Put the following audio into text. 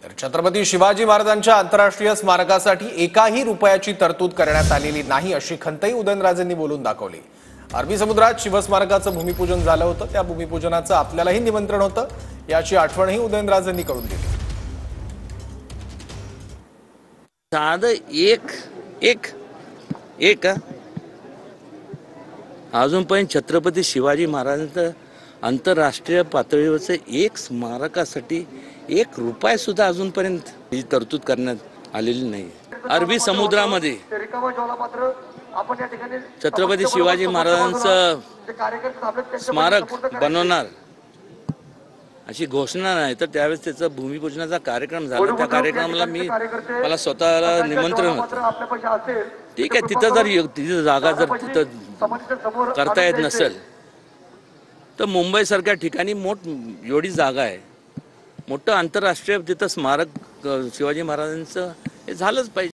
तर छत्रपती शिवाजी महाराजांच्या आंतरराष्ट्रीय स्मारकासाठी एकाही रुपयाची तरतूद करण्यात आलेली नाही अशी खंतही उदयनराजेंनी बोलून दाखवली। अरबी समुद्रात शिवस्मारकाचं भूमिपूजन झालं होतं, त्या भूमिपूजनाचं आपल्यालाही निमंत्रण होतं, याची आठवणही उदयनराजेंनी करून दिली। एक अजूनपर्यंत छत्रपती शिवाजी महाराजांचं आंतरराष्ट्रीय पातळीवरचं एक स्मारकासाठी एक रुपया सुद्धा अजूनपर्यंत ही तरतूद करण्यात आलेली नाही। अरबी समुद्रामध्ये छत्रपती शिवाजी महाराजांचं स्मारक बनवणार अशी घोषणा नाही, तर त्यावेळेस त्याचा भूमिपूजनाचा कार्यक्रम झाला। त्या कार्यक्रमाला मला स्वतःला निमंत्रण होतं। ठीक आहे, तिथं जर तिथं जागा जर तिथं करता येत नसेल तर मुंबई सारख्या ठिकाणी एवढी जागा आहे, मोठं आंतरराष्ट्रीय तिथं स्मारक शिवाजी महाराजांचं हे झालंच पाहिजे।